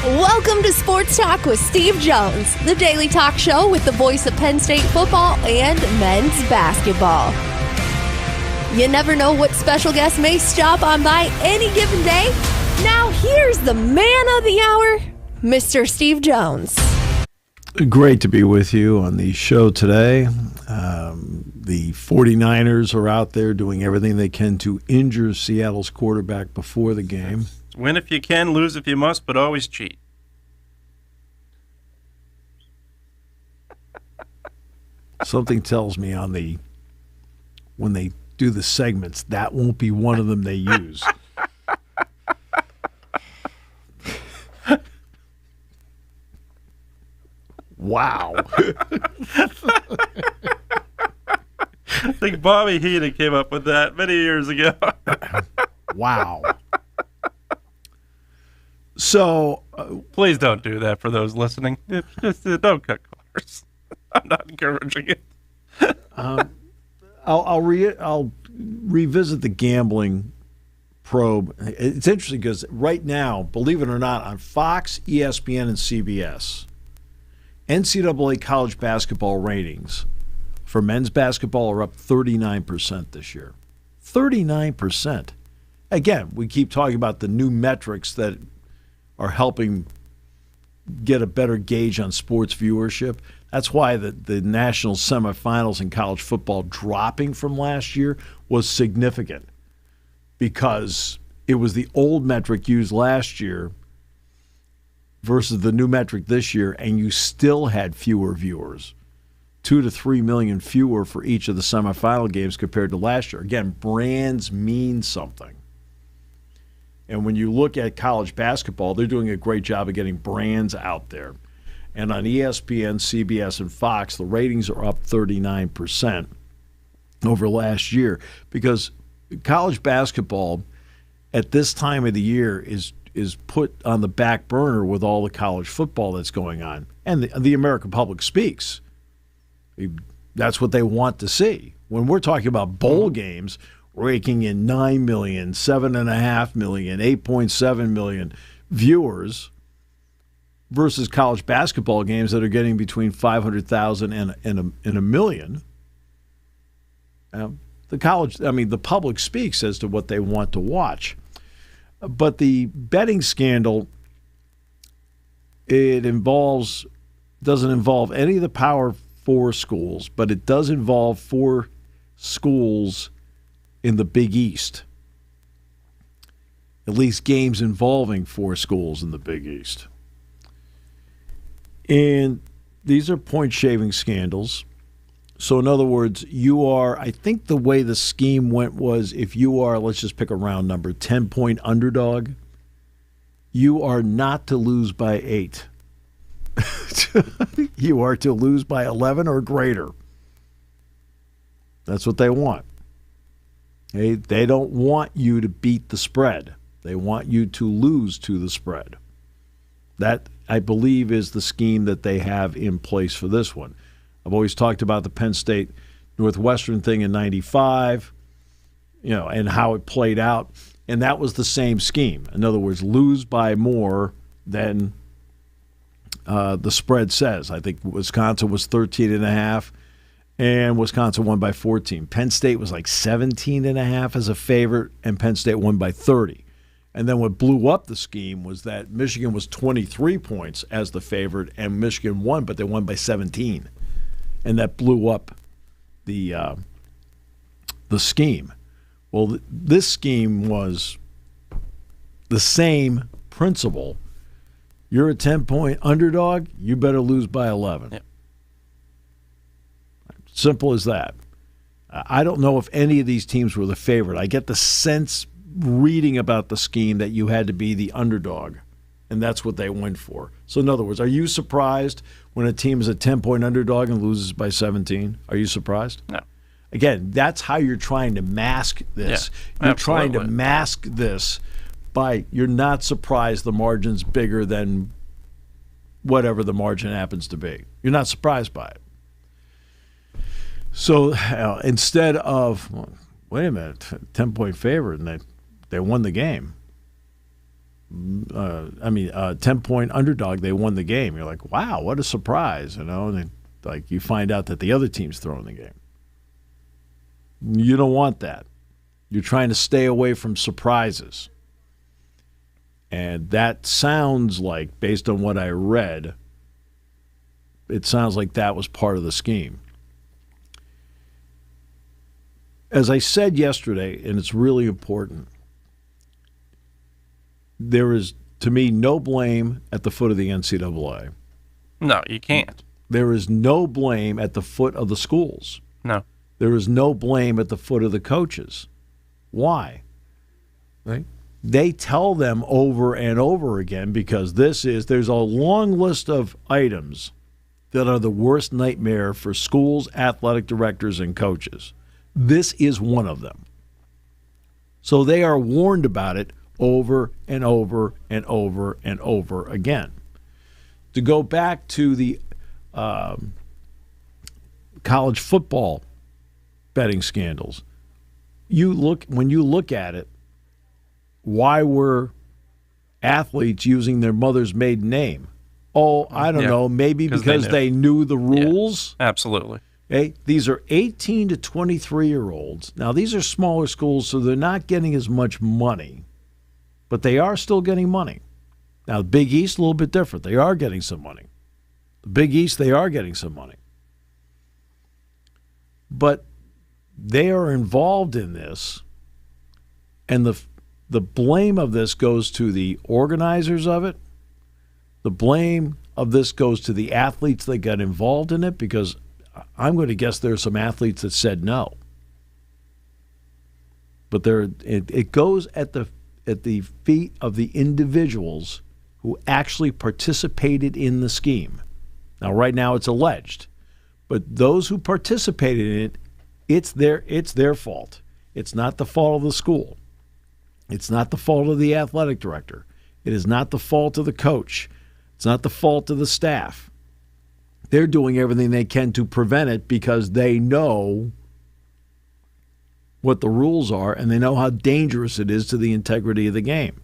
Welcome to Sports Talk with Steve Jones, the daily talk show with the voice of Penn State football and men's basketball. You never know what special guest may stop on by any given day. Now here's the man of the hour, Mr. Steve Jones. Great to be with you on the show today. The 49ers are out there doing everything they can to injure Seattle's quarterback before the game. Win if you can, lose if you must, but always cheat. Something tells me when they do the segments, that won't be one of them they use. Wow. I think Bobby Heenan came up with that many years ago. Wow. So, please don't do that for those listening. Just don't cut corners. I'm not encouraging it. I'll revisit the gambling probe. It's interesting because right now, believe it or not, on Fox, ESPN, and CBS, NCAA college basketball ratings for men's basketball are up 39% this year. 39%. Again, we keep talking about the new metrics that are helping get a better gauge on sports viewership. That's why the national semifinals in college football dropping from last year was significant, because it was the old metric used last year versus the new metric this year, and you still had fewer viewers, 2 to 3 million fewer for each of the semifinal games compared to last year. Again, brands mean something. And when you look at college basketball, they're doing a great job of getting brands out there. And on ESPN, CBS, and Fox, the ratings are up 39% over last year, because college basketball at this time of the year is put on the back burner with all the college football that's going on. And the American public speaks. That's what they want to see. When we're talking about bowl games raking in 9 million, 7.5 million, 8.7 million viewers versus college basketball games that are getting between 500,000 and a million, the public speaks as to what they want to watch. But the betting scandal, doesn't involve any of the Power 4 schools, but it does involve 4 schools in the Big East. At least games involving 4 schools in the Big East. And these are point-shaving scandals. So in other words, I think the way the scheme went was, if you are, let's just pick a round number, 10-point underdog, you are not to lose by 8. You are to lose by 11 or greater. That's what they want. They don't want you to beat the spread. They want you to lose to the spread. That, I believe, is the scheme that they have in place for this one. I've always talked about the Penn State Northwestern thing in '95, and how it played out. And that was the same scheme. In other words, lose by more than the spread says. I think Wisconsin was 13.5, and Wisconsin won by 14. Penn State was like 17.5 as a favorite, and Penn State won by 30. And then what blew up the scheme was that Michigan was 23 points as the favorite, and Michigan won, but they won by 17. And that blew up the scheme. Well, this scheme was the same principle. You're a 10-point underdog, you better lose by 11. Yep. Simple as that. I don't know if any of these teams were the favorite. I get the sense reading about the scheme that you had to be the underdog, and that's what they went for. So in other words, are you surprised when a team is a 10-point underdog and loses by 17? Are you surprised? No. Again, that's how you're trying to mask this. Yeah, you're trying to mask this by, you're not surprised the margin's bigger than whatever the margin happens to be. You're not surprised by it. So instead of, wait a minute, 10-point favorite, and they won the game. 10-point underdog, they won the game. You're like, wow, what a surprise, And then, you find out that the other team's throwing the game. You don't want that. You're trying to stay away from surprises. And that sounds like, based on what I read, it sounds like that was part of the scheme. As I said yesterday, and it's really important, there is, to me, no blame at the foot of the NCAA. No, you can't. There is no blame at the foot of the schools. No. There is no blame at the foot of the coaches. Why? Right? They tell them over and over again, because there's a long list of items that are the worst nightmare for schools, athletic directors, and coaches. This is one of them. So they are warned about it over and over and over and over again. To go back to the college football betting scandals, when you look at it, why were athletes using their mother's maiden name? Oh, I don't know, maybe because they knew the rules? Yeah, absolutely. Okay? These are 18 to 23-year-olds. Now, these are smaller schools, so they're not getting as much money, but they are still getting money. Now, the Big East, a little bit different. They are getting some money. The Big East, they are getting some money. But they are involved in this, and the blame of this goes to the organizers of it. The blame of this goes to the athletes that got involved in it, because I'm going to guess there are some athletes that said no. But it goes at the feet of the individuals who actually participated in the scheme. Now, right now it's alleged, but those who participated in it, it's their fault. It's not the fault of the school. It's not the fault of the athletic director. It is not the fault of the coach. It's not the fault of the staff. They're doing everything they can to prevent it because they know what the rules are and they know how dangerous it is to the integrity of the game.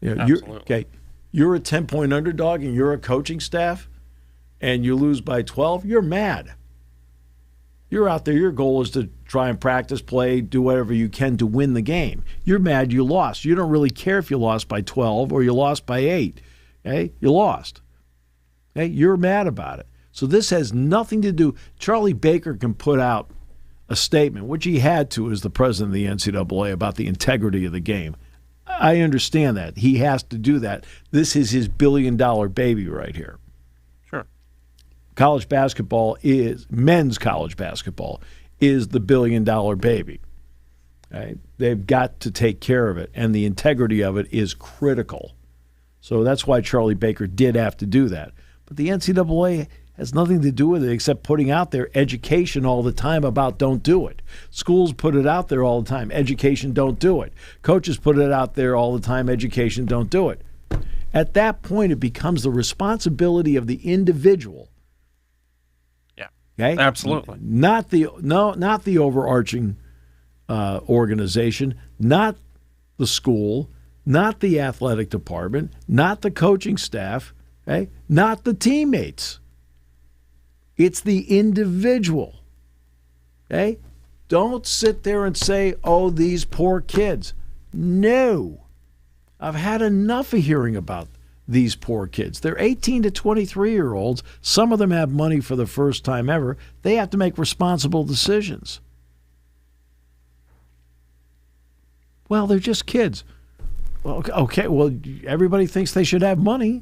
Absolutely. You're a 10-point underdog and you're a coaching staff and you lose by 12, you're mad. You're out there, your goal is to try and practice, play, do whatever you can to win the game. You're mad you lost. You don't really care if you lost by 12 or you lost by 8. Okay? You lost. Okay? You're mad about it. So this has nothing to do. Charlie Baker can put out a statement, which he had to as the president of the NCAA, about the integrity of the game. I understand that. He has to do that. This is his billion-dollar baby right here. Sure. Men's college basketball is the billion-dollar baby. Right? They've got to take care of it, and the integrity of it is critical. So that's why Charlie Baker did have to do that. But the NCAA has nothing to do with it except putting out their education all the time about don't do it. Schools put it out there all the time, education, don't do it. Coaches put it out there all the time, education, don't do it. At that point, it becomes the responsibility of the individual. Yeah, okay? Absolutely. Not the overarching organization, not the school, not the athletic department, not the coaching staff, okay? Not the teammates. It's the individual. Okay? Don't sit there and say, oh, these poor kids. No. I've had enough of hearing about these poor kids. They're 18 to 23-year-olds. Some of them have money for the first time ever. They have to make responsible decisions. Well, they're just kids. Okay, well, everybody thinks they should have money.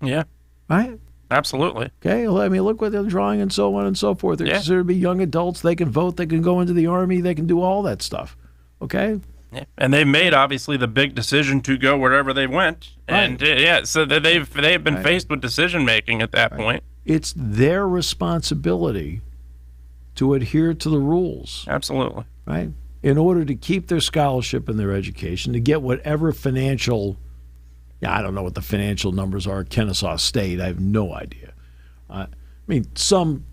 Yeah. Right? Absolutely. Okay, well, I mean, look what they're drawing and so on and so forth. They're considered to be young adults. They can vote. They can go into the Army. They can do all that stuff. Okay? Yeah. And they've made, obviously, the big decision to go wherever they went. Right. And, so they've been faced with decision-making at that point. It's their responsibility to adhere to the rules. Absolutely. Right? In order to keep their scholarship and their education, to get whatever financial... I don't know what the financial numbers are at Kennesaw State. I have no idea. I mean, some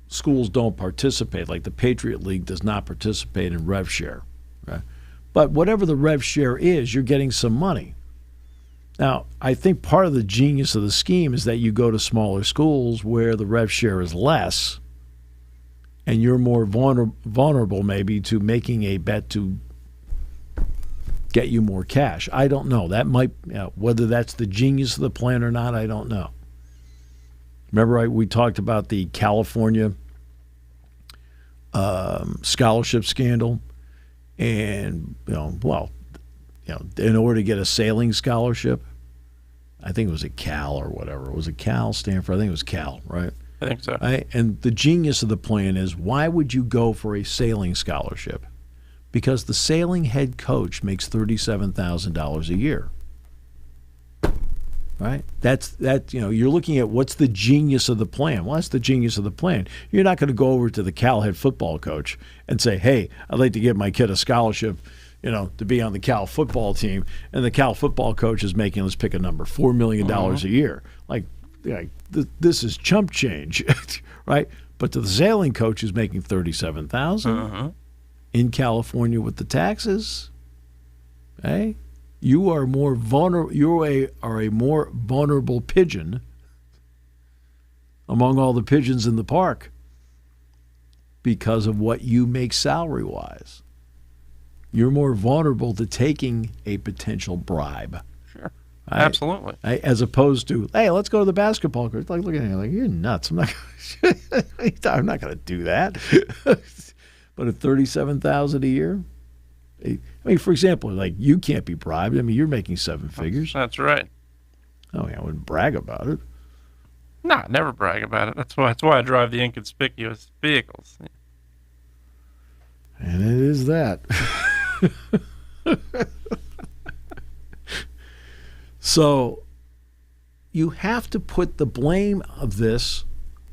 schools don't participate, like the Patriot League does not participate in rev share. Right? But whatever the rev share is, you're getting some money. Now, I think part of the genius of the scheme is that you go to smaller schools where the rev share is less, and you're more vulnerable maybe to making a bet to get you more cash. I don't know. That might, whether that's the genius of the plan or not, I don't know. Remember, we talked about the California scholarship scandal, and in order to get a sailing scholarship, I think it was at Cal or whatever. Was it Cal, Stanford? I think it was Cal, right? I think so. Right? And the genius of the plan is, why would you go for a sailing scholarship? Because the sailing head coach makes $37,000 a year. Right? That's you're looking at what's the genius of the plan. Well, that's the genius of the plan. You're not going to go over to the Cal head football coach and say, "Hey, I'd like to give my kid a scholarship, to be on the Cal football team," and the Cal football coach is making, let's pick a number, $4 million a year. This is chump change, right? But to the sailing coach who's making $37,000 in California with the taxes, hey, you are more vulnerable. You are a more vulnerable pigeon among all the pigeons in the park because of what you make salary-wise. You're more vulnerable to taking a potential bribe. Sure. Right? Absolutely. As opposed to, hey, let's go to the basketball coach. Like, look at him, like, you're nuts. I'm not going to do that. But at $37,000 a year, I mean, for example, like, you can't be bribed. I mean, you're making seven figures. That's right. Oh, yeah, I wouldn't brag about it. No, never brag about it. That's why I drive the inconspicuous vehicles. And it is that. So you have to put the blame of this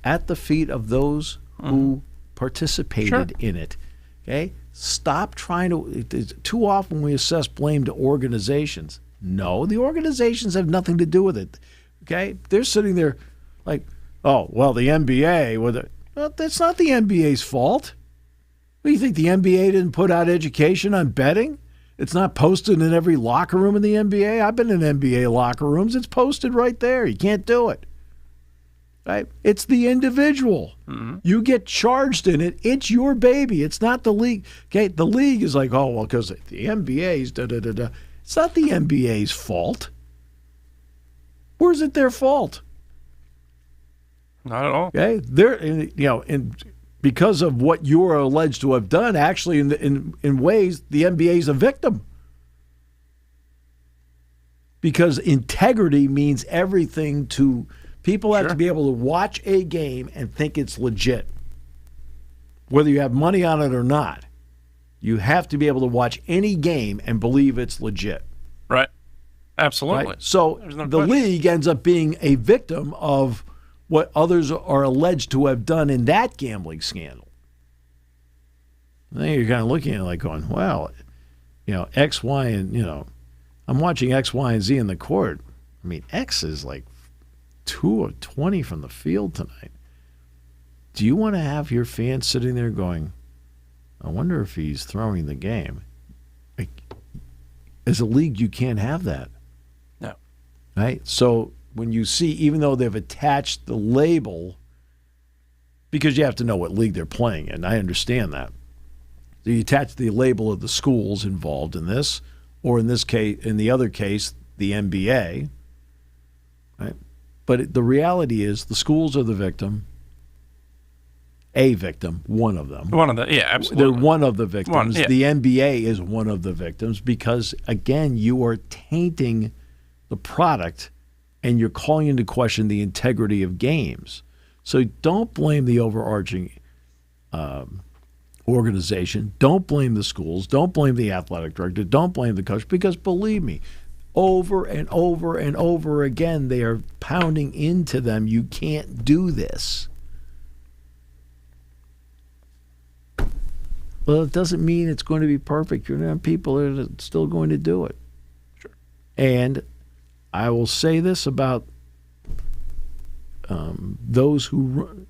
at the feet of those who participated in it. Okay? Stop trying to. Too often we assess blame to organizations. No, the organizations have nothing to do with it. Okay? They're sitting there like, oh, well, the NBA. Well, that's not the NBA's fault. What, do you think the NBA didn't put out education on betting? It's not posted in every locker room in the NBA. I've been in NBA locker rooms. It's posted right there. You can't do it. Right? It's the individual. You get charged in it. It's your baby. It's not the league. Okay? The league is like, oh, well, because the NBA's da-da-da-da. It's not the NBA's fault. Where's it their fault? Not at all. Okay? And because of what you are alleged to have done, actually, in ways, the NBA is a victim. Because integrity means everything to people. Have to be able to watch a game and think it's legit. Whether you have money on it or not, you have to be able to watch any game and believe it's legit. Right. Absolutely. Right? So the league ends up being a victim of what others are alleged to have done in that gambling scandal. And then you're kind of looking at it like going, well, X, Y, and, I'm watching X, Y, and Z in the court. I mean, X is like 2 of 20 from the field tonight. Do you want to have your fans sitting there going, I wonder if he's throwing the game? Like, as a league, you can't have that. No. Right? So when you see, even though they've attached the label, because you have to know what league they're playing in, I understand that. So you attach the label of the schools involved in this, or in this case, in the other case, the NBA. Right? But the reality is the schools are the victim. A victim, one of them. Absolutely. They're one of the victims. Yeah. The NBA is one of the victims because, again, you are tainting the product and you're calling into question the integrity of games. So don't blame the overarching organization. Don't blame the schools. Don't blame the athletic director. Don't blame the coach because, believe me, over and over and over again, they are pounding into them, you can't do this. Well, it doesn't mean it's going to be perfect. You're going to have people that are still going to do it. Sure. And I will say this about those who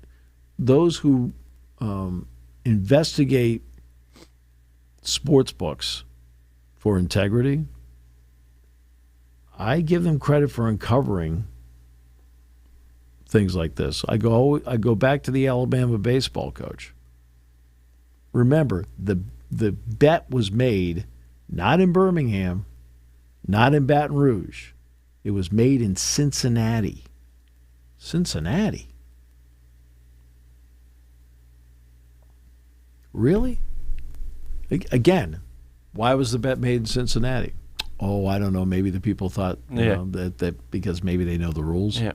investigate sports books for integrity, I give them credit for uncovering things like this. I go back to the Alabama baseball coach. Remember, the bet was made not in Birmingham, not in Baton Rouge. It was made in Cincinnati. Cincinnati? Really? Again, why was the bet made in Cincinnati? Oh, I don't know. Maybe the people thought that because maybe they know the rules. Yeah.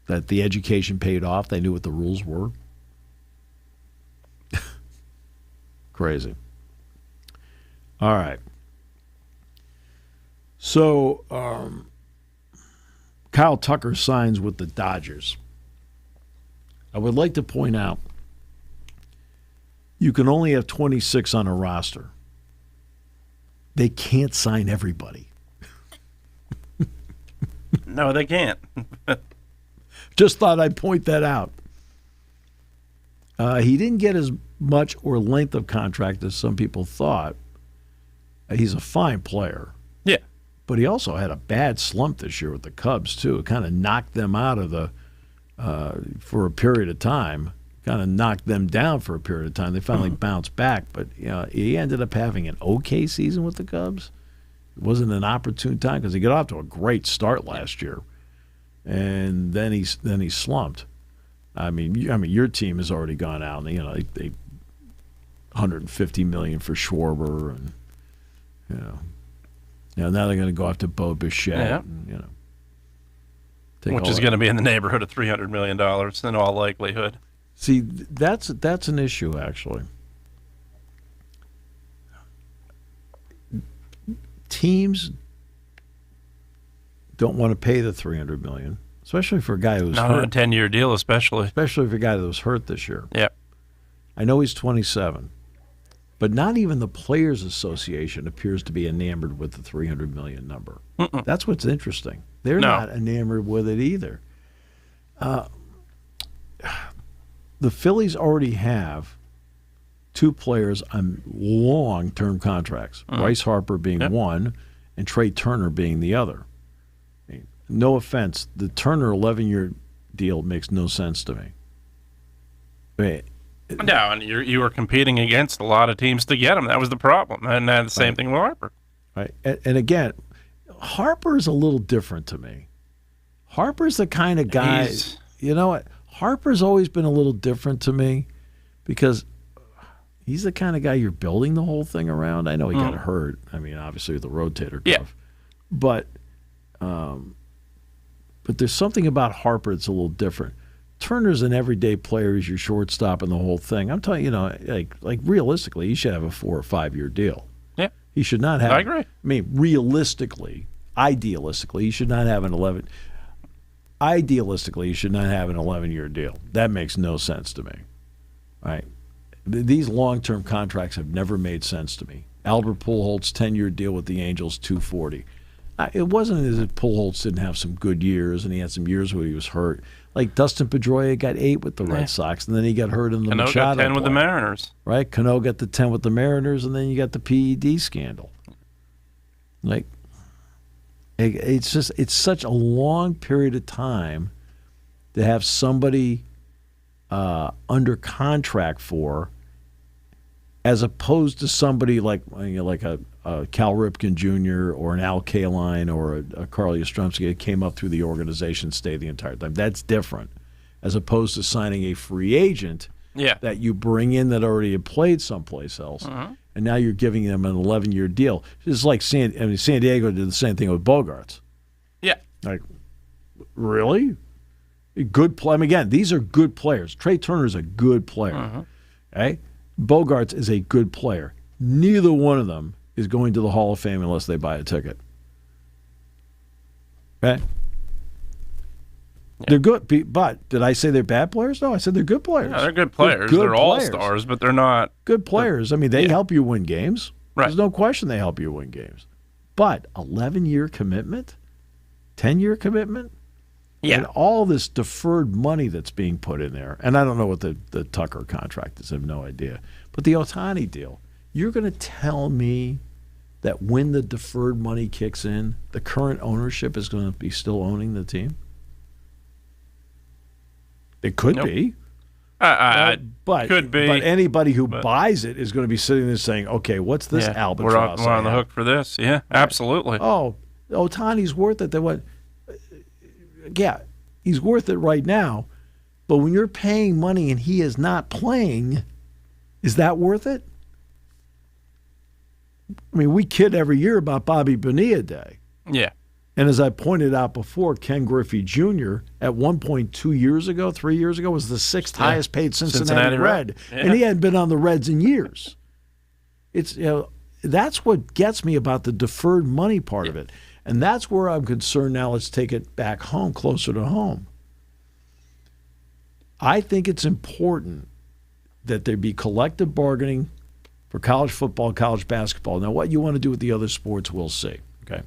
That the education paid off. They knew what the rules were. Crazy. All right. So, Kyle Tucker signs with the Dodgers. I would like to point out you can only have 26 on a roster. They can't sign everybody. No, they can't. Just thought I'd point that out. He didn't get as much or length of contract as some people thought. He's a fine player. Yeah. But he also had a bad slump this year with the Cubs, too. It kind of knocked them out of the for a period of time. Kind of knocked them down for a period of time. They finally bounced back, but he ended up having an okay season with the Cubs. It wasn't an opportune time because he got off to a great start last year, and then he slumped. I mean, your team has already gone out, and they $150 million for Schwarber, and now they're going to go after Bo Bichette, which is going to be in the neighborhood of $300 million in all likelihood. See, that's an issue, actually. Teams don't want to pay the $300 million, especially for a guy who's not hurt. on a 10-year deal, especially for a guy that was hurt this year. Yeah, I know he's 27, but not even the Players Association appears to be enamored with the $300 million number. That's what's interesting. They're not enamored with it either. The Phillies already have two players on long-term contracts, Bryce Harper being one and Trey Turner being the other. I mean, no offense, the Turner 11-year deal makes no sense to me. No, and you were competing against a lot of teams to get him. That was the problem. And the same thing with Harper. Right. And again, Harper's a little different to me. Harper's the kind of guy, you know what? Harper's always been a little different to me because he's the kind of guy you're building the whole thing around. I know he got hurt. I mean, obviously with the rotator cuff. But there's something about Harper that's a little different. Turner's an everyday player. He's your shortstop and the whole thing. I'm telling you, like realistically, he should have a 4 or 5 year deal. Yeah. He should not have. I agree. I mean, realistically, idealistically, he should not have an 11. Idealistically, you should not have an 11-year deal. That makes no sense to me. Right? These long-term contracts have never made sense to me. Albert Pujols' 10-year deal with the Angels, $240. It wasn't as if Pujols didn't have some good years, and he had some years where he was hurt. Like Dustin Pedroia got 8 with the Red Sox, and then he got hurt in the Machado. Cano got 10 with the Mariners. Right? Cano got the 10 with the Mariners, and then you got the PED scandal. Like, it's such a long period of time to have somebody under contract for, as opposed to somebody like a Cal Ripken Jr. or an Al Kaline or a Carl Yastrzemski that came up through the organization, stayed the entire time. That's different, as opposed to signing a free agent that you bring in that already had played someplace else. And now you're giving them an 11-year deal. It's like San Diego did the same thing with Bogarts. Yeah. Like, really? Good play. I mean, again, these are good players. Trey Turner's a good player. Okay? Bogarts is a good player. Neither one of them is going to the Hall of Fame unless they buy a ticket. Okay? They're good, but did I say they're bad players? No, I said they're good players. Yeah, they're good players. They're all-stars, but they're not good players. I mean, they help you win games. Right. There's no question they help you win games. But 11-year commitment, 10-year commitment, and all this deferred money that's being put in there. And I don't know what the Tucker contract is. I have no idea. But the Ohtani deal, you're going to tell me that when the deferred money kicks in, the current ownership is going to be still owning the team? It could be. But could be. But anybody who buys it is going to be sitting there saying, okay, what's this albatross? We're on the hook for this. Yeah, absolutely. Oh, Ohtani's worth it. Yeah, he's worth it right now. But when you're paying money and he is not playing, is that worth it? I mean, we kid every year about Bobby Bonilla Day. Yeah. And as I pointed out before, Ken Griffey Jr. at 3 years ago, was the sixth highest paid Cincinnati Red. Yeah. And he hadn't been on the Reds in years. It's that's what gets me about the deferred money part of it. And that's where I'm concerned now. Let's take it back home, closer to home. I think it's important that there be collective bargaining for college football, college basketball. Now, what you want to do with the other sports, we'll see. Okay.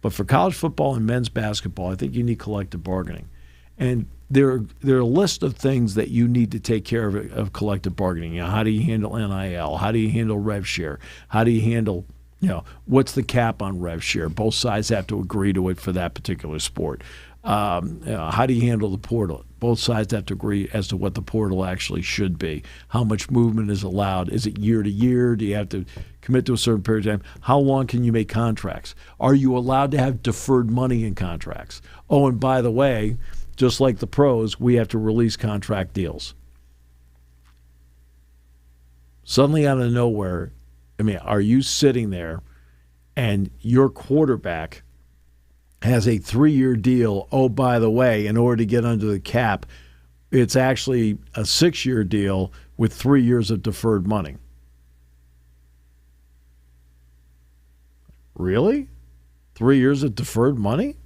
But for college football and men's basketball, I think you need collective bargaining. And there are a list of things that you need to take care of collective bargaining. How do you handle NIL? How do you handle rev share? How do you handle, what's the cap on rev share? Both sides have to agree to it for that particular sport. How do you handle the portal? Both sides have to agree as to what the portal actually should be. How much movement is allowed? Is it year to year? Do you have to commit to a certain period of time? How long can you make contracts? Are you allowed to have deferred money in contracts? Oh, and by the way, just like the pros, we have to release contract deals. Suddenly out of nowhere, are you sitting there and your quarterback has a 3-year deal? Oh, by the way, in order to get under the cap, it's actually a 6-year deal with 3 years of deferred money. Really? 3 years of deferred money?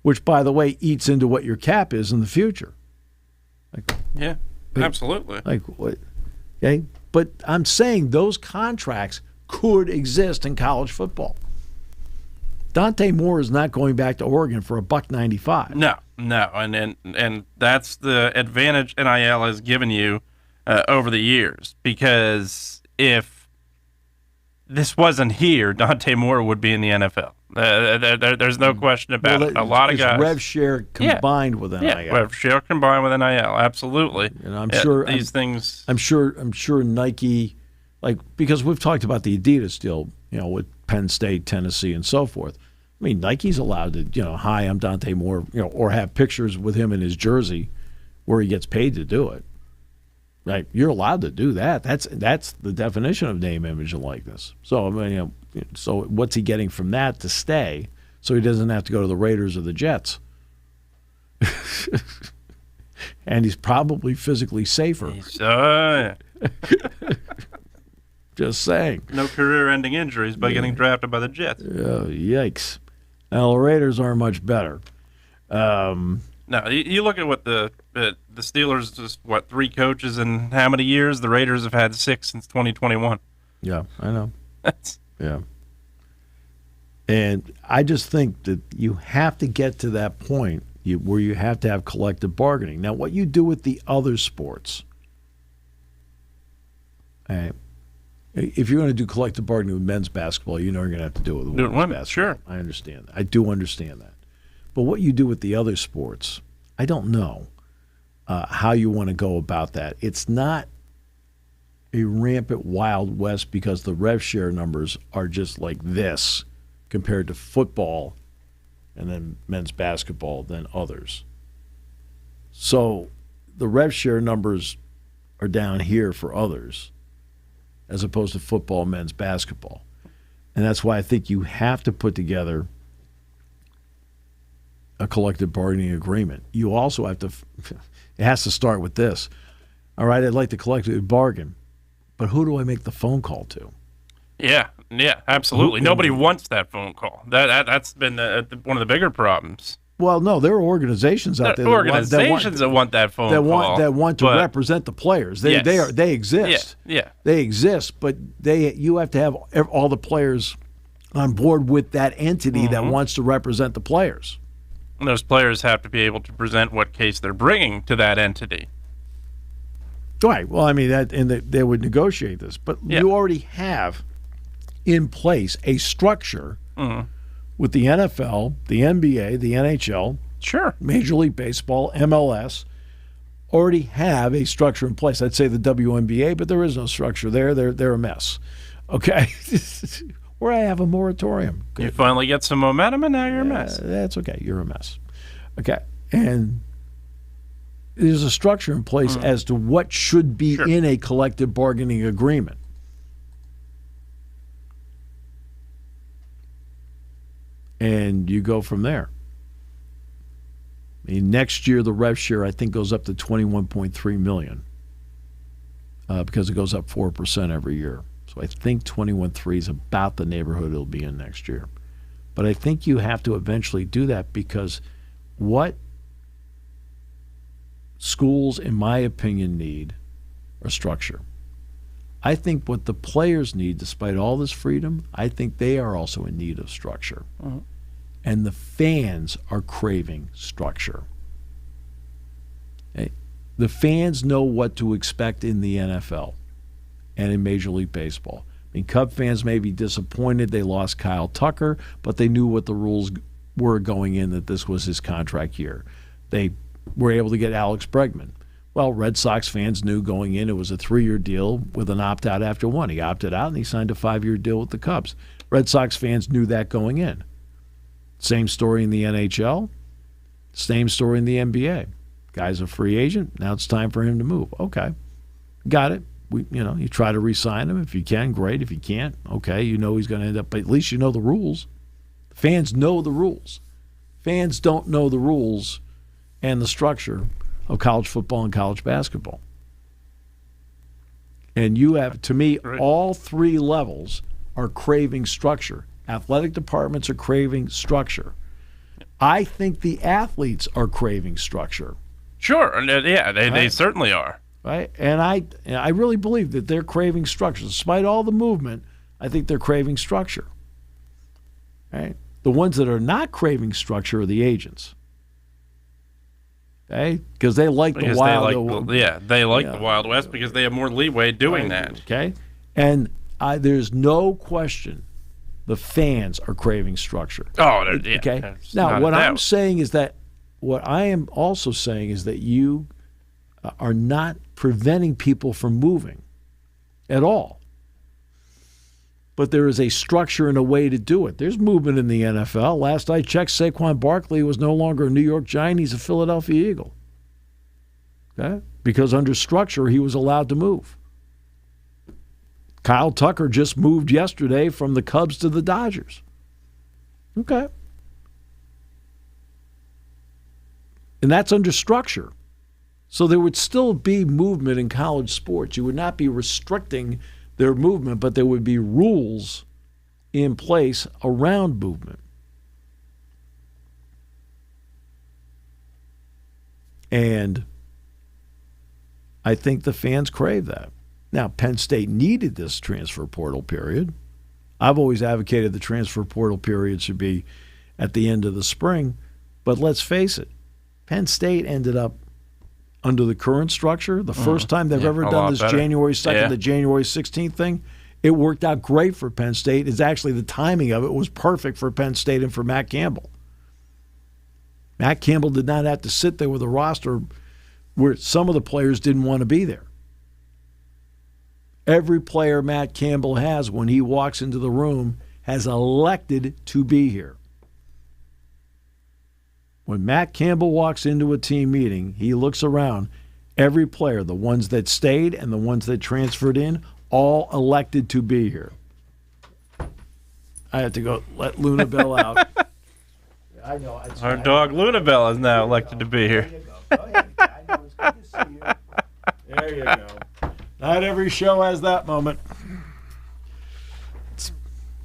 Which, by the way, eats into what your cap is in the future. Yeah, absolutely. What? Okay, but I'm saying those contracts could exist in college football. Dante Moore is not going back to Oregon for $1.95. No, and that's the advantage NIL has given you over the years. Because if this wasn't here, Dante Moore would be in the NFL. There's no question about it. A lot of guys. Rev share combined with NIL. Yeah, rev share combined with NIL, absolutely. And I'm sure things. I'm sure Nike, because we've talked about the Adidas deal, with Penn State, Tennessee, and so forth. Nike's allowed to, hi, I'm Dante Moore, or have pictures with him in his jersey where he gets paid to do it. Right? You're allowed to do that. That's the definition of name, image, and likeness. So, so what's he getting from that to stay so he doesn't have to go to the Raiders or the Jets? And he's probably physically safer. Just saying. No career-ending injuries by getting drafted by the Jets. Yikes. Now, the Raiders aren't much better. No, you look at what the Steelers, just 3 coaches in how many years? The Raiders have had 6 since 2021. Yeah, I know. Yeah. And I just think that you have to get to that point where you have to have collective bargaining. Now, what you do with the other sports, if you're going to do collective bargaining with men's basketball, you're going to have to do it with women's basketball. Sure. I understand that. I do understand that. But what you do with the other sports, I don't know how you want to go about that. It's not a rampant Wild West because the rev share numbers are just like this compared to football and then men's basketball than others. So the rev share numbers are down here for others as opposed to football and men's basketball. And that's why I think you have to put together a collective bargaining agreement. You also have to, it has to start with this. All right, I'd like to collectively bargain, but who do I make the phone call to? Yeah, absolutely. Nobody wants that phone call. That's been one of the bigger problems. Well, no, there are organizations out there that want that phone call. That want to represent the players. They exist. Yeah. They exist, but you have to have all the players on board with that entity that wants to represent the players. And those players have to be able to present what case they're bringing to that entity. Right. Well, they would negotiate this, but you already have in place, a structure with the NFL, the NBA, the NHL, Sure, Major League Baseball, MLS, already have a structure in place. I'd say the WNBA, but there is no structure there. They're a mess. Okay? Or I have a moratorium. Good. you finally get some momentum, and now you're a mess. That's okay. You're a mess. Okay. And there's a structure in place as to what should be in a collective bargaining agreement. And you go from there. I mean, next year, the rev share, I think, goes up to $21.3 million because it goes up 4% every year. So I think 21.3 is about the neighborhood it'll be in next year. But I think you have to eventually do that because what schools, in my opinion, need are structure. I think what the players need, despite all this freedom, I think they are also in need of structure. And the fans are craving structure. Okay? The fans know what to expect in the NFL and in Major League Baseball. I mean, Cub fans may be disappointed they lost Kyle Tucker, but they knew what the rules were going in, that this was his contract year. They were able to get Alex Bregman. Well, Red Sox fans knew going in it was a 3-year deal with an opt-out after one. He opted out and he signed a 5-year deal with the Cubs. Red Sox fans knew that going in. Same story in the NHL. Same story in the NBA. Guy's a free agent. Now it's time for him to move. Okay. Got it. You try to re-sign him. If you can, great. If you can't, okay. You know he's going to end up, but at least you know the rules. Fans know the rules. Fans don't know the rules and the structure of college football and college basketball. And you have, to me, all three levels are craving structure. Athletic departments are craving structure. I think the athletes are craving structure. Sure, yeah, they certainly are. Right? And I really believe that they're craving structure. Despite all the movement, I think they're craving structure. Right? The ones that are not craving structure are the agents. Okay? Because they like the Wild West. They like the Wild West because they have more leeway doing that. Okay? And there's no question the fans are craving structure. Oh, yeah. Okay? Now, what I'm saying is that what I am also saying is that you are not preventing people from moving at all. But there is a structure and a way to do it. There's movement in the NFL. Last I checked, Saquon Barkley was no longer a New York Giant. He's a Philadelphia Eagle. Okay? Because under structure, he was allowed to move. Kyle Tucker just moved yesterday from the Cubs to the Dodgers. Okay. And that's under structure. So there would still be movement in college sports. You would not be restricting their movement, but there would be rules in place around movement. And I think the fans crave that. Now, Penn State needed this transfer portal period. I've always advocated the transfer portal period should be at the end of the spring. But let's face it, Penn State ended up under the current structure, the first time they've ever done this better. January 2nd to January 16th thing. It worked out great for Penn State. It's actually the timing of it was perfect for Penn State and for Matt Campbell. Matt Campbell did not have to sit there with a roster where some of the players didn't want to be there. Every player Matt Campbell has, when he walks into the room, has elected to be here. When Matt Campbell walks into a team meeting, he looks around. Every player, the ones that stayed and the ones that transferred in, all elected to be here. I have to go let Luna Bell out. I know. Our dog Luna Bell is now elected to be here. There you go. I know. It's good to see you. There you go. Not every show has that moment. It's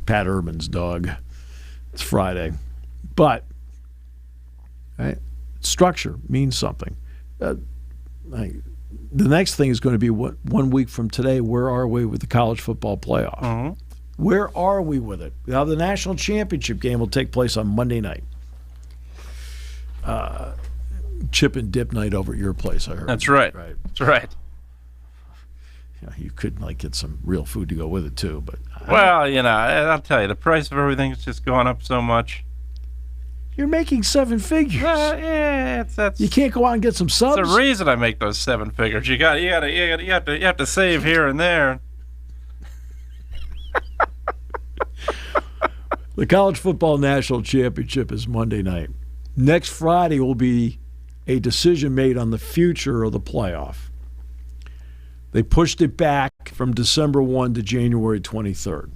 Pat Urban's dog. It's Friday. But right, structure means something. The next thing is going to be 1 week from today, where are we with the college football playoff? Mm-hmm. Where are we with it? Now, the national championship game will take place on Monday night. Chip and dip night over at your place, I heard. That's right. That's right. You could get some real food to go with it too, but Well, I'll tell you, the price of everything is just going up so much. You're making seven figures. That's you can't go out and get some subs. That's the reason I make those seven figures. You have to save here and there. The College Football National Championship is Monday night. Next Friday will be a decision made on the future of the playoff. They pushed it back from December 1 to January 23rd.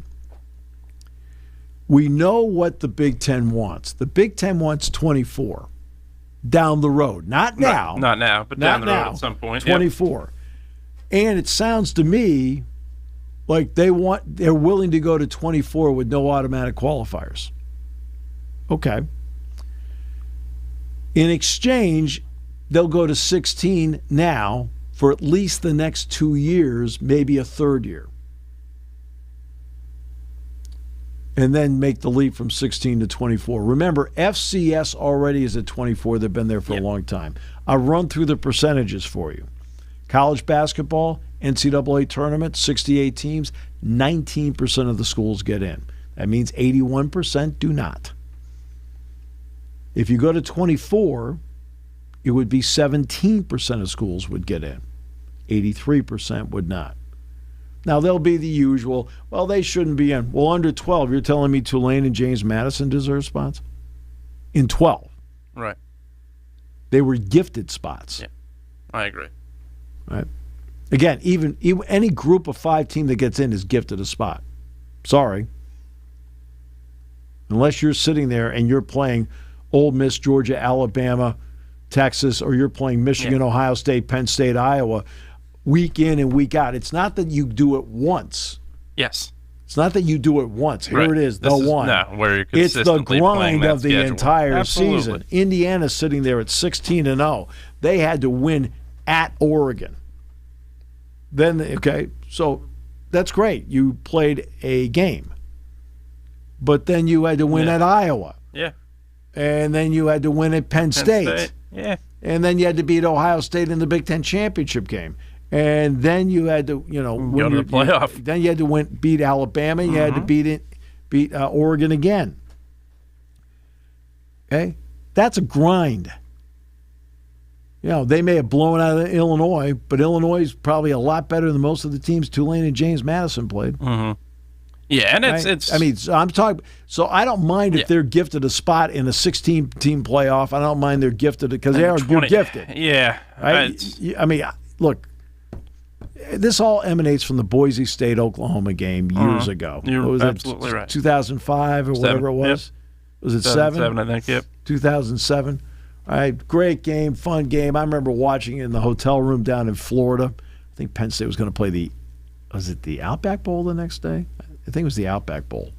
We know what the Big Ten wants. The Big Ten wants 24 down the road. Not now. Not now, but down the road at some point. 24. Yep. And it sounds to me like they're willing to go to 24 with no automatic qualifiers. Okay. In exchange, they'll go to 16 now for at least the next 2 years, maybe a third year. And then make the leap from 16 to 24. Remember, FCS already is at 24. They've been there for a long time. I'll run through the percentages for you. College basketball, NCAA tournament, 68 teams, 19% of the schools get in. That means 81% do not. If you go to 24, it would be 17% of schools would get in. 83% would not. Now, there'll be the usual, well, they shouldn't be in. Well, under 12, you're telling me Tulane and James Madison deserve spots? In 12. Right. They were gifted spots. Yeah, I agree. Right. Again, even any group of 5 team that gets in is gifted a spot. Sorry. Unless you're sitting there and you're playing Ole Miss, Georgia, Alabama, Texas, or you're playing Michigan, Ohio State, Penn State, Iowa, week in and week out. It's not that you do it once. Yes. It's not that you do it once. Here right. it is, the one. No, where you're it's the grind of the schedule. entire Absolutely. season. Indiana's sitting there at 16-0. They had to win at Oregon. So that's great. You played a game. But then you had to win at Iowa. Yeah. And then you had to win at Penn State. Yeah. And then you had to beat Ohio State in the Big Ten championship game. And then you had to, go to the playoff. Then you had to beat Alabama. You had to beat Oregon again. Okay? That's a grind. They may have blown out of Illinois, but Illinois is probably a lot better than most of the teams Tulane and James Madison played. Mm-hmm. Yeah, and it's. I mean, I'm talking. So I don't mind if they're gifted a spot in a 16-team playoff. I don't mind they're gifted because they're gifted. Yeah. Right? I mean, look, this all emanates from the Boise State-Oklahoma game years ago. You're absolutely right. 2005 or whatever it was. Yep. Was it 7? 7, I think. Yep. 2007. All right, great game, fun game. I remember watching it in the hotel room down in Florida. I think Penn State was going to play the Outback Bowl the next day? I think it was the Outback Bowl.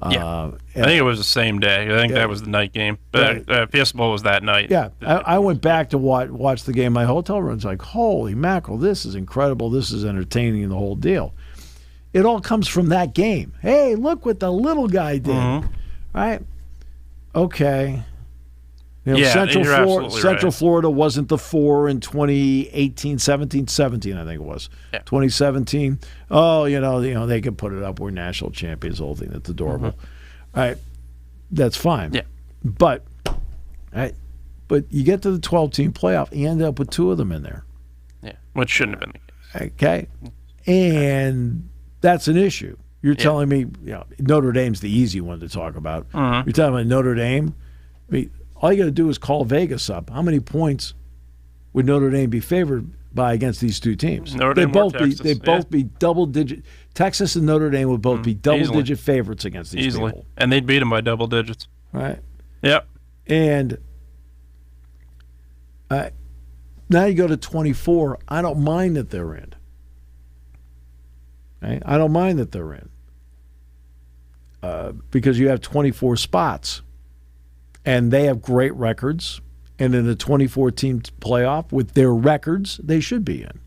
Yeah. I think it was the same day. I think that was the night game. But PS Bowl was that night. Yeah. I went back to watch the game in my hotel room. It's like, holy mackerel, this is incredible. This is entertaining and the whole deal. It all comes from that game. Hey, look what the little guy did. Mm-hmm. Right? Okay. Central Florida wasn't the 4 in 2018, 17, I think it was. Yeah. 2017. Oh, they could put it up. We're national champions, the whole thing. That's adorable. Mm-hmm. All right. That's fine. Yeah. But you get to the 12-team playoff, you end up with 2 of them in there. Yeah. Which shouldn't have been the case. Okay. And that's an issue. You're telling me, Notre Dame's the easy one to talk about. Mm-hmm. You're talking about Notre Dame. I mean, all you got to do is call Vegas up. How many points would Notre Dame be favored by against these 2 teams? They both be double-digit. Texas and Notre Dame would both be double-digit favorites against these people. And they'd beat them by double digits. Right. Yep. And now you go to 24. I don't mind that they're in. Right? I don't mind that they're in. Because you have 24 spots. And they have great records. And in a 24-team playoff, with their records, they should be in.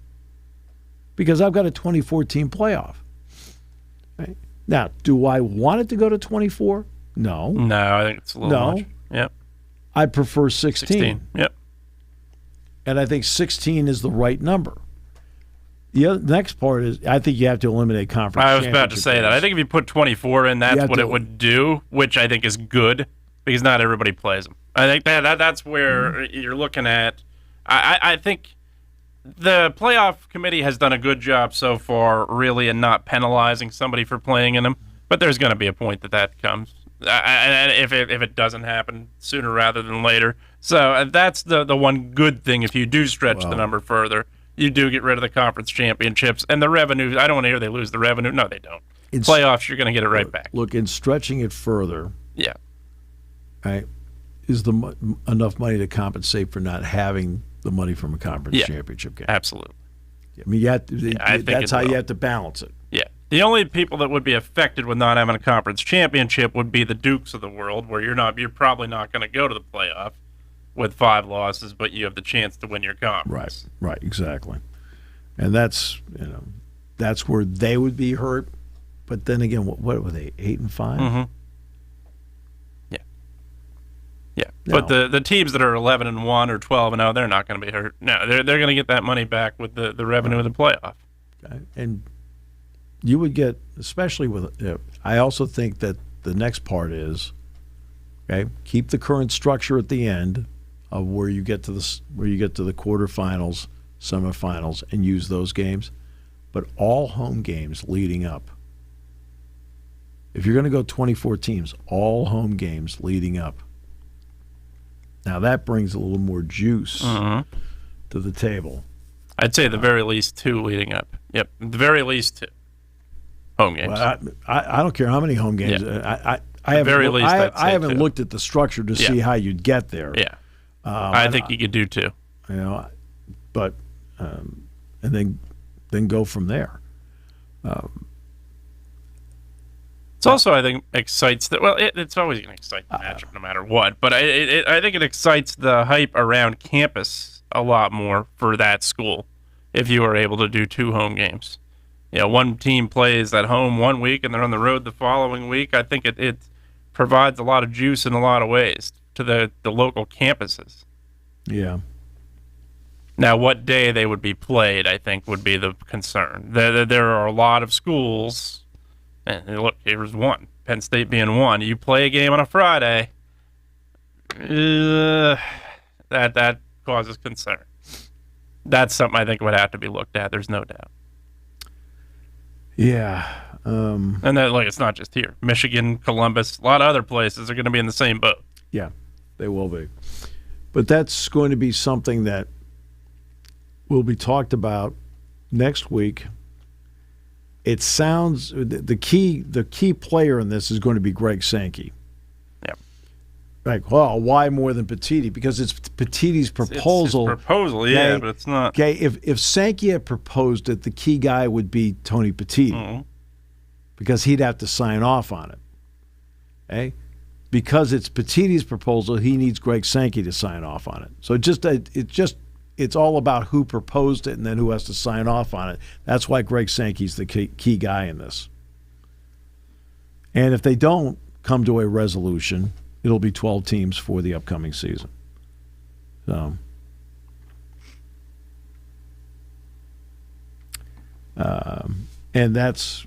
Because I've got a 24-team playoff. Right? Now, do I want it to go to 24? No. No, I think it's a little much. Yep. I prefer 16. Yep. And I think 16 is the right number. The next part is I think you have to eliminate conference. I was about to say that. I think if you put 24 in, that's what it would do, which I think is good because not everybody plays them. I think that's where you're looking at. I think the playoff committee has done a good job so far, really, in not penalizing somebody for playing in them. But there's going to be a point that comes, if it doesn't happen sooner rather than later. So that's the one good thing. If you do stretch the number further, you do get rid of the conference championships and the revenue. I don't want to hear they lose the revenue. No, they don't. Playoffs, you're going to get it right back. Look, in stretching it further, right, is enough money to compensate for not having the money from a conference championship game? Absolutely. I mean, that's how you have to balance it. Yeah. The only people that would be affected with not having a conference championship would be the Dukes of the world, where you're probably not going to go to the playoff with 5 losses, but you have the chance to win your conference. Right, exactly. And that's where they would be hurt. But then again, what were they, 8 and 5? Mm-hmm. Yeah. No. But the teams that are 11 and 1 or 12 and 0, they're not going to be hurt. No, they're going to get that money back with the revenue of the playoff. Okay. And you would get, especially with, I also think that the next part is, okay, keep the current structure at the end of where you get to the quarterfinals, semifinals, and use those games, but all home games leading up. If you're going to go 24 teams, all home games leading up. Now that brings a little more juice to the table. I'd say the very least 2 leading up. Yep, the very least 2 home games. Well, I don't care how many home games. Yeah. I haven't looked at the structure to see how you'd get there. Yeah, I think you could do 2. But and then go from there. It's also, I think, excites it's always going to excite the matchup no matter what. But I think it excites the hype around campus a lot more for that school if you are able to do 2 home games. One team plays at home one week and they're on the road the following week. I think it provides a lot of juice in a lot of ways to the local campuses. Yeah. Now, what day they would be played, I think, would be the concern. There are a lot of schools. And look, here's one. Penn State being one. You play a game on a Friday, that causes concern. That's something I think would have to be looked at. There's no doubt. Yeah. And then, it's not just here. Michigan, Columbus, a lot of other places are going to be in the same boat. Yeah, they will be. But that's going to be something that will be talked about next week. It sounds the key player in this is going to be Greg Sankey. Yep. Like, well, why more than Petitti? Because it's Petitti's proposal. It's his proposal, yeah, but it's not. Okay, if Sankey had proposed it, the key guy would be Tony Petitti, because he'd have to sign off on it. Okay, because it's Petitti's proposal, he needs Greg Sankey to sign off on it. So it's all about who proposed it and then who has to sign off on it. That's why Greg Sankey's the key guy in this. And if they don't come to a resolution, it'll be 12 teams for the upcoming season. So, and that's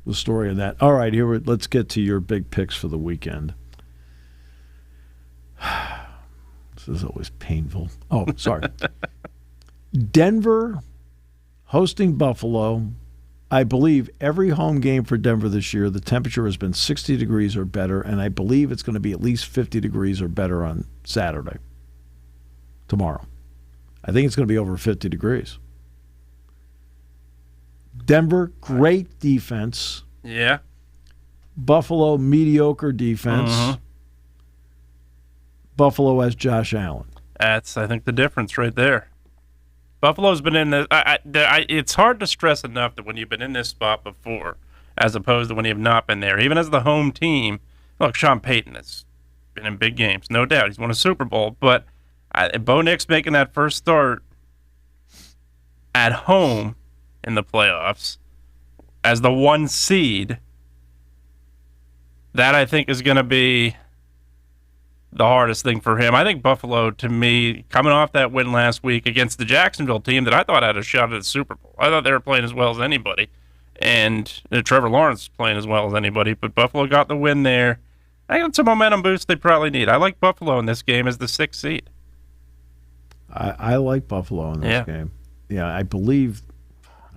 the story of that. All right, let's get to your big picks for the weekend. This is always painful. Oh, sorry. Denver hosting Buffalo. I believe every home game for Denver this year, the temperature has been 60 degrees or better, and I believe it's going to be at least 50 degrees or better on Saturday, tomorrow. I think it's going to be over 50 degrees. Denver, great defense. Yeah. Buffalo, mediocre defense. Buffalo has Josh Allen. That's, I think, the difference right there. Buffalo's been in this. It's hard to stress enough that when you've been in this spot before, as opposed to when you have not been there, even as the home team. Look, Sean Payton has been in big games, no doubt. He's won a Super Bowl, but Bo Nix making that first start at home in the playoffs as the 1 seed, that I think is going to be the hardest thing for him. I think Buffalo, to me, coming off that win last week against the Jacksonville team that I thought had a shot at the Super Bowl. I thought they were playing as well as anybody. And Trevor Lawrence is playing as well as anybody. But Buffalo got the win there. I think it's a momentum boost they probably need. I like Buffalo in this game as the 6th seed. I like Buffalo in this game. Yeah, I believe,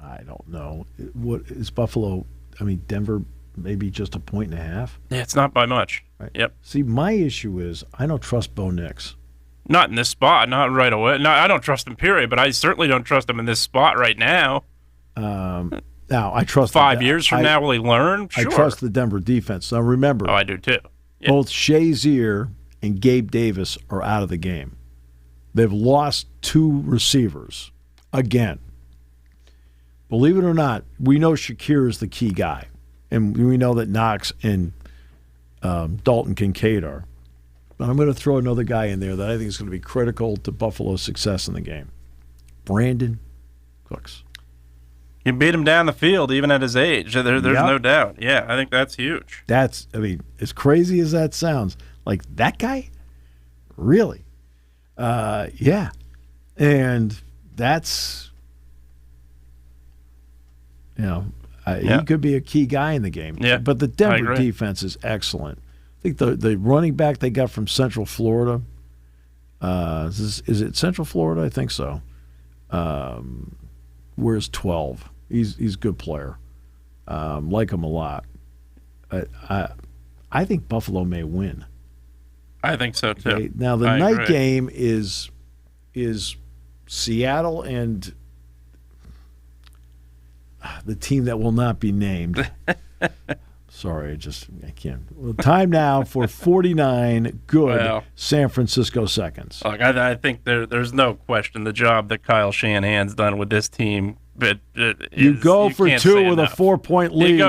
I don't know. What is Buffalo? I mean, Denver, maybe just a 1.5. Yeah, it's not by much. Right. Yep. See, my issue is I don't trust Bo Nix. Not in this spot, not right away. No, I don't trust him, period, but I certainly don't trust him in this spot right now. Now, I trust 5 years from now, will he learn? Sure. I trust the Denver defense. Now, remember. Oh, I do too. Yeah. Both Shazier and Gabe Davis are out of the game. They've lost 2 receivers again. Believe it or not, we know Shakir is the key guy, and we know that Knox and Dalton Kincaid are. But I'm going to throw another guy in there that I think is going to be critical to Buffalo's success in the game. Brandon Cooks. You beat him down the field even at his age. There's no doubt. Yeah, I think that's huge. As crazy as that sounds, like that guy? Really? Yeah. And that's, he could be a key guy in the game. Yeah, but the Denver defense is excellent. I think the running back they got from Central Florida, is it Central Florida? I think so. Wears 12. He's a good player. Like him a lot. I think Buffalo may win. I think so too. Okay? Now the night game is Seattle and the team that will not be named. Sorry, I can't. Well, time now for 49 good San Francisco seconds. Look, I think there's no question the job that Kyle Shanahan's done with this team. But you go for 2 with a 4-point lead.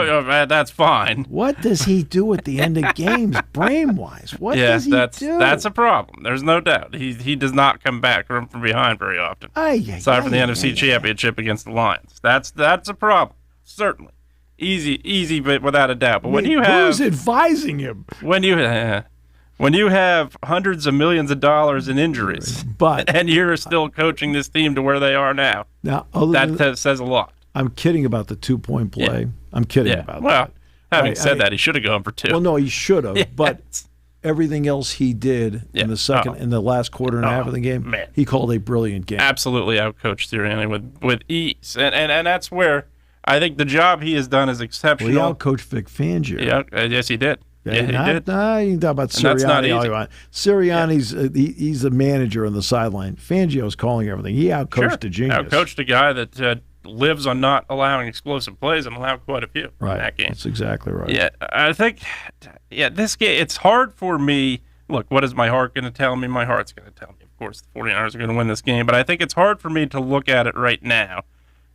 That's fine. What does he do at the end of games, brain-wise? What does he do? That's a problem. There's no doubt. He does not come back from behind very often. Aside from the NFC Championship against the Lions. That's a problem, certainly. Easy, but without a doubt. But who's advising him? When you have hundreds of millions of dollars in injuries, and you're still coaching this team to where they are now, that says a lot. I'm kidding about the 2-point play. Yeah. I'm kidding about that. Well, having said that, he should have gone for 2. Well, no, he should have. But everything else he did in the last quarter and a half of the game, he called a brilliant game. Absolutely outcoached Sirianni with ease, and that's where I think the job he has done is exceptional. Well, he outcoached Vic Fangio. Yeah, yes, he did. Yeah, he did. You can talk about Sirianni all you want. Sirianni's he's the manager on the sideline. Fangio's calling everything. He outcoached a genius. Outcoached a guy that lives on not allowing explosive plays and allowed quite a few in that game. That's exactly right. Yeah, I think, this game, it's hard for me. Look, what is my heart going to tell me? My heart's going to tell me, of course, the 49ers are going to win this game. But I think it's hard for me to look at it right now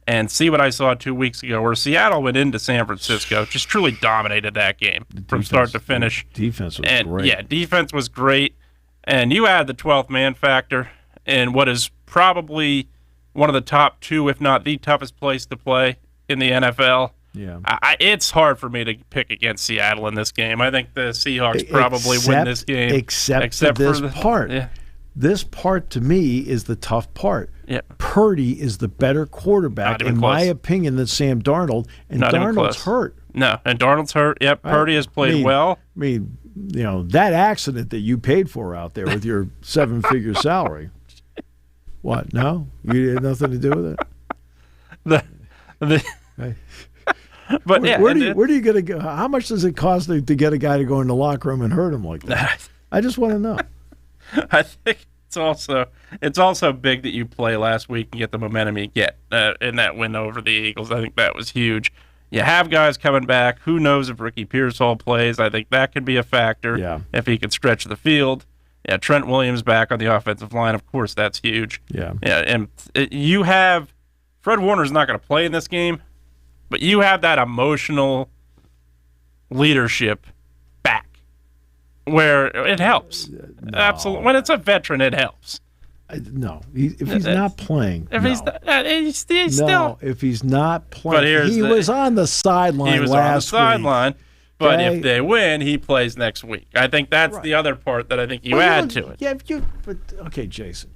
and see what I saw 2 weeks ago, where Seattle went into San Francisco, just truly dominated that game from start to finish. Defense was great. Yeah, defense was great. And you add the 12th man factor in what is probably one of the top 2, if not the toughest place to play in the NFL. Yeah, it's hard for me to pick against Seattle in this game. I think the Seahawks probably win this game. Except for this part. Yeah. This part, to me, is the tough part. Yeah. Purdy is the better quarterback, in my opinion, than Sam Darnold, and Darnold's hurt. No, and Darnold's hurt. Yep, Purdy has played well. I mean, that accident that you paid for out there with your 7-figure salary. What? No? You had nothing to do with it? But where do you get go? How much does it cost to get a guy to go in the locker room and hurt him like that? I just want to know. I think it's also big that you play last week and get the momentum you get in that win over the Eagles. I think that was huge. You have guys coming back. Who knows if Ricky Pearsall plays? I think that could be a factor if he could stretch the field. Yeah, Trent Williams back on the offensive line. Of course, that's huge. Yeah, and you have Fred Warner's not going to play in this game, but you have that emotional leadership back where it helps. No. Absolutely. When it's a veteran, it helps. No, if he's not playing. If he's still. If he's not playing. He was on the sideline last week. But Okay. if they win, he plays next week. I think that's the other part that I think you add to it. Yeah, but okay, Jason.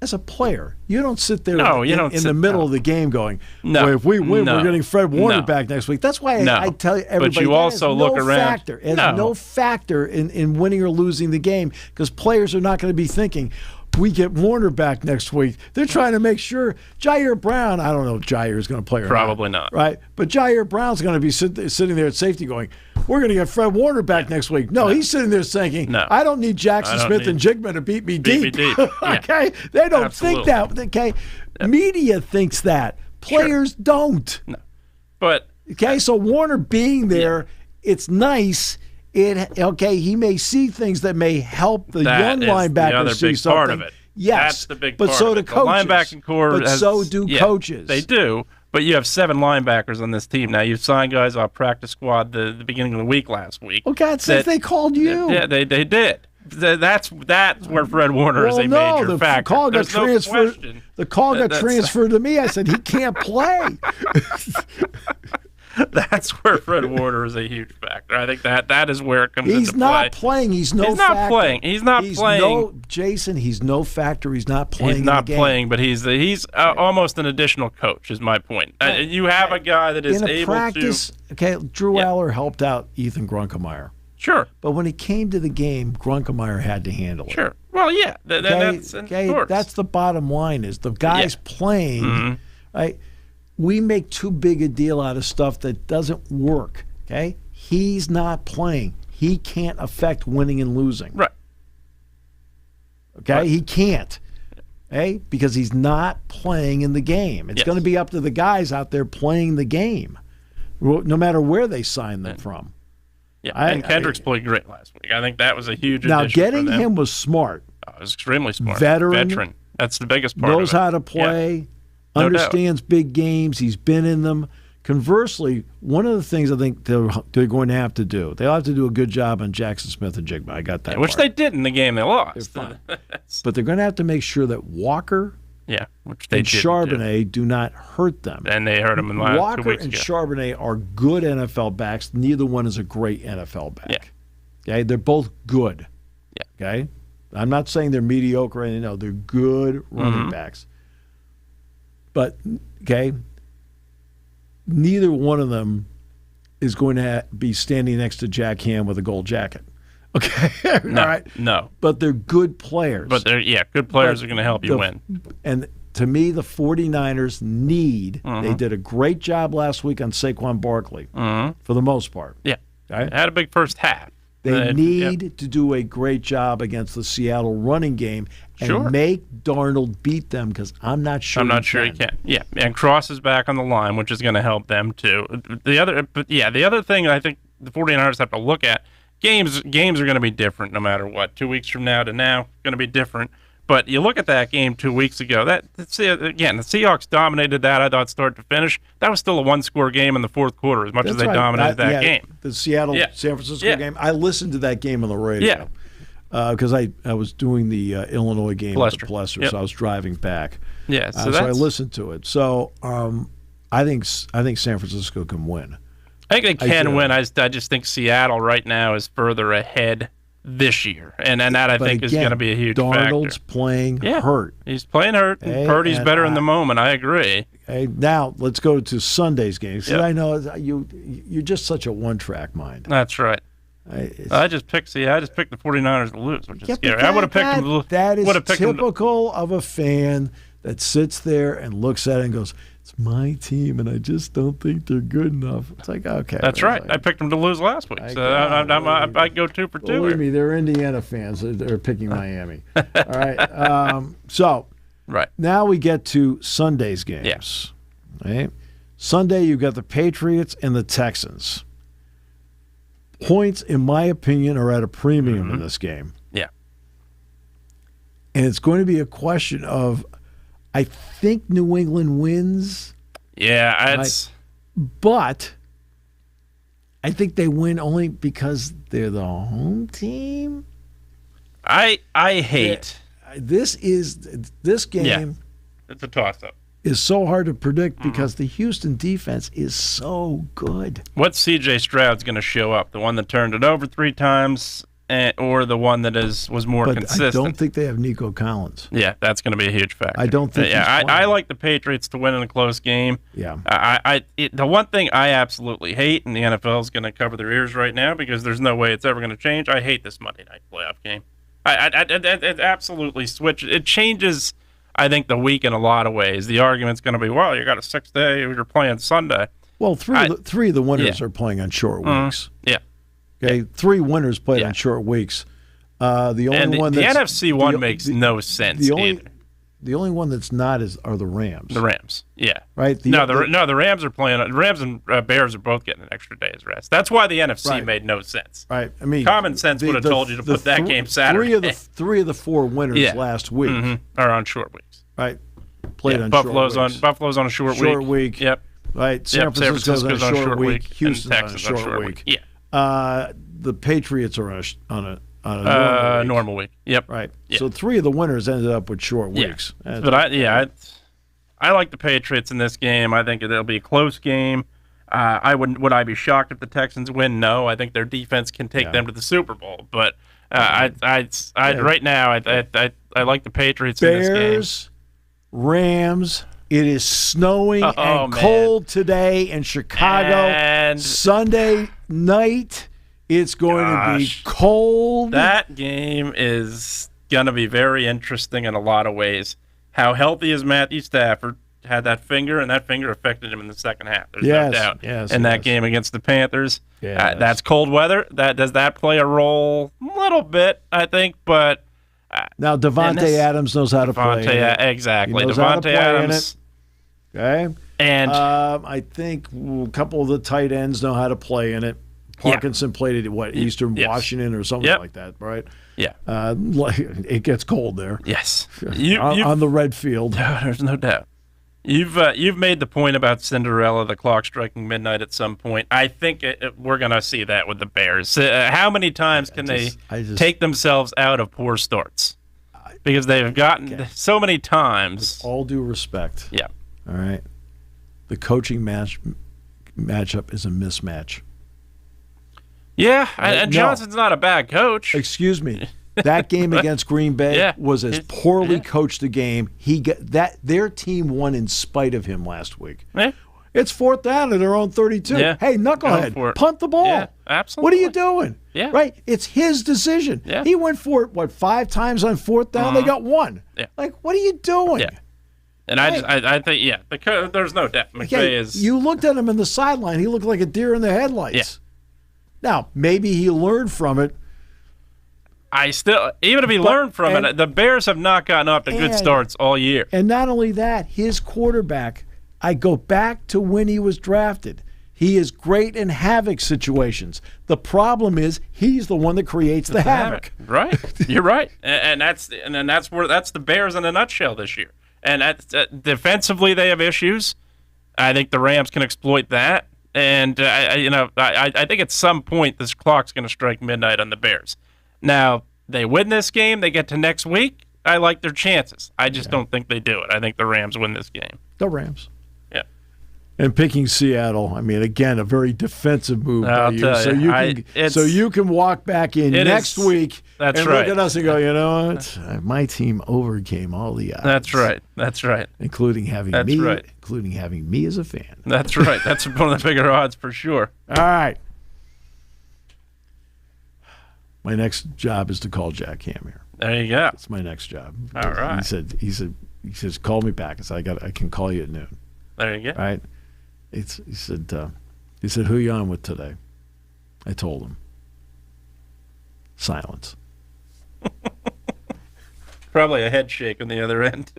As a player, you don't sit there in the middle of the game going, No, well, if we win, we're getting Fred Warner no. back next week. That's why I tell everybody But you also look around. It has no factor in winning or losing the game because players are not going to be thinking, we get Warner back next week. They're trying to make sure Jair Brown, I don't know if Jair is going to play or Probably not. Right? But Jair Brown's going to be sitting there at safety going, we're going to get Fred Warner back next week. No, he's sitting there thinking, I don't need Jackson Smith and Jigma to beat me deep. Okay? They don't think that. Okay? Media thinks that. Players don't. No. But okay, so Warner being there, it's nice. He may see things that may help the young linebackers see something. Part of it. Yes, that's the big part. But so do coaches. The linebacking core, so do coaches. They do. But you have 7 linebackers on this team now. You've signed guys off practice squad the beginning of the week last week. Oh, God, since they called you. Yeah, they did. That's where Fred Warner is a major factor. Call got transferred. The call got transferred to me. I said he can't play. That's where Fred Warner is a huge factor. I think that is where it comes into play. He's not playing. He's no factor. He's not playing. Jason, he's no factor. He's not playing. He's not playing, but he's almost an additional coach, is my point. You have a guy that is able practice, to. Okay, Drew Aller helped out Ethan Grunkemeyer. Sure. But when he came to the game, Grunkemeyer had to handle it. Sure. Well, yeah. That's the bottom line is the guy's playing, right? We make too big a deal out of stuff that doesn't work, okay? He's not playing. He can't affect winning and losing. Right. Okay? Right. He can't. Okay? Because he's not playing in the game. It's going to be up to the guys out there playing the game, no matter where they sign them from. Yeah, and Kendricks played great last week. I think that was a huge addition. Now, getting him was smart. It was extremely smart. Veteran. That's the biggest part of it. Knows how to play. Yeah. Understands big games. He's been in them. Conversely, one of the things I think they're going to have to do, they'll have to do a good job on Jackson Smith and Jigma. I got that. Which they did in the game they lost. But they're going to have to make sure that Walker which they and Charbonnet do not hurt them. And they hurt them in the last 2 weeks ago. Walker and Charbonnet are good NFL backs. Neither one is a great NFL back. Yeah. Okay? They're both good. Yeah. Okay? I'm not saying they're mediocre. No, they're good running backs. But, okay, neither one of them is going to be standing next to Jack Ham with a gold jacket. Okay? No, all right? No. But they're good players. But good players are going to help you win. And to me, the 49ers need, they did a great job last week on Saquon Barkley for the most part. Yeah. Right? Had a big first half. They need to do a great job against the Seattle running game and make Darnold beat them because I'm not sure he can. Yeah, and Cross is back on the line, which is going to help them too. The other thing I think the 49ers have to look at, games are going to be different no matter what. 2 weeks from now to now, going to be different. But you look at that game 2 weeks ago. The Seahawks dominated that. I thought start to finish. That was still a one-score game in the fourth quarter, as much as they dominated that game. The Seattle-San Francisco game. I listened to that game on the radio because I was doing the Illinois game at the Plesser, so I was driving back. Yeah, so I listened to it. So I think San Francisco can win. I think they can win. I just think Seattle right now is further ahead this year, and that I think is going to be a huge factor. Darnold's playing hurt. He's playing hurt. And Purdy's better in the moment. I agree. Now let's go to Sunday's game. See, I know you're just such a one-track mind. That's right. I just picked the 49ers to lose, which is scary. I would have picked them to lose. That is typical of a fan that sits there and looks at it and goes, it's my team, and I just don't think they're good enough. It's like, okay. That's right. I picked them to lose last week, so I go 2 for 2. Believe me, they're Indiana fans. They're picking Miami. All right. So now we get to Sunday's games. Yeah. Right? Sunday, you've got the Patriots and the Texans. Points, in my opinion, are at a premium in this game. Yeah. And it's going to be a question of, I think New England wins. Yeah, but I think they win only because they're the home team. I hate this game. Yeah, it's a toss-up. is so hard to predict because the Houston defense is so good. What's C.J. Stroud's going to show up? The one that turned it over 3 times, or the one that was more consistent? I don't think they have Nico Collins. Yeah, that's going to be a huge factor. I don't think. I like the Patriots to win in a close game. Yeah. The one thing I absolutely hate, and the NFL is going to cover their ears right now because there's no way it's ever going to change. I hate this Monday night playoff game. It absolutely switches. It changes, I think, the week in a lot of ways. The argument's going to be, well, you got a 6-day, you're playing Sunday. Well, three of the winners are playing on short weeks. Yeah. Okay, 3 winners played on short weeks. The only one that's NFC one makes no sense either. The only one that's not are the Rams. The Rams, yeah. Right? The Rams are playing. The Rams and Bears are both getting an extra day's rest. That's why the NFC made no sense. Right. I mean, common sense would have told you to put that game Saturday. Three of the 4 winners last week are on short weeks. Right. Played on Buffalo's short weeks. Buffalo's on a short week. Yep. Right. San Francisco's on a short week. Houston's on a short week. Yeah. The Patriots are on a normal week. Yep. Right. Yep. So 3 of the winners ended up with short weeks. But I like the Patriots in this game. I think it'll be a close game. Would I be shocked if the Texans win? No. I think their defense can take them to the Super Bowl. But right now I like the Patriots in this game. Bears, Rams. It is snowing and cold today in Chicago. And Sunday night, it's going to be cold. That game is going to be very interesting in a lot of ways. How healthy is Matthew Stafford? Had that finger, and that finger affected him in the second half. There's no doubt. In that game against the Panthers. That's cold weather. Does that play a role? A little bit, I think, but... Now, Devontae Adams knows how to play in it. Exactly. He knows how to play Adams. Okay. And I think a couple of the tight ends know how to play in it. Parkinson played at Eastern Washington or something like that, right? Yeah. It gets cold there. Yes. On the red field. There's no doubt. You've made the point about Cinderella, the clock striking midnight at some point. I think we're going to see that with the Bears. How many times can they take themselves out of poor starts? Because they've gotten so many times. With all due respect. Yeah. All right. The coaching matchup is a mismatch. Yeah, and Johnson's not a bad coach. Excuse me. That game against Green Bay was as poorly coached a game. Their team won in spite of him last week. Yeah. It's 4th down at their own 32. Yeah. Hey, knucklehead, punt the ball. Yeah, absolutely. What are you doing? Yeah. Right? It's his decision. Yeah. He went for it, 5 times on 4th down? They got 1. Yeah. Like, what are you doing? Yeah. And I think, there's no doubt. McVay is... You looked at him in the sideline. He looked like a deer in the headlights. Yeah. Now, maybe he learned from it. Even if he learned from it, the Bears have not gotten off to good starts all year. And not only that, his quarterback, I go back to when he was drafted. He is great in havoc situations. The problem is he's the one that creates the havoc. Right. You're right. And that's the Bears in a nutshell this year. And defensively, they have issues. I think the Rams can exploit that. And I think at some point this clock's going to strike midnight on the Bears. Now, they win this game, they get to next week, I like their chances. I just don't think they do it. I think the Rams win this game. The Rams. Yeah. And picking Seattle, I mean, again, a very defensive move by you. So you can walk back in next week and look at us and go, you know what? My team overcame all the odds. That's right. Including having me as a fan. That's right. That's one of the bigger odds for sure. All right. My next job is to call Jack Ham here. There you go. That's my next job. All right. He says, call me back. I said, I can call you at noon. There you go. All right. He said, who you on with today? I told him. Silence. Probably a head shake on the other end.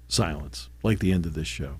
Silence, like the end of this show.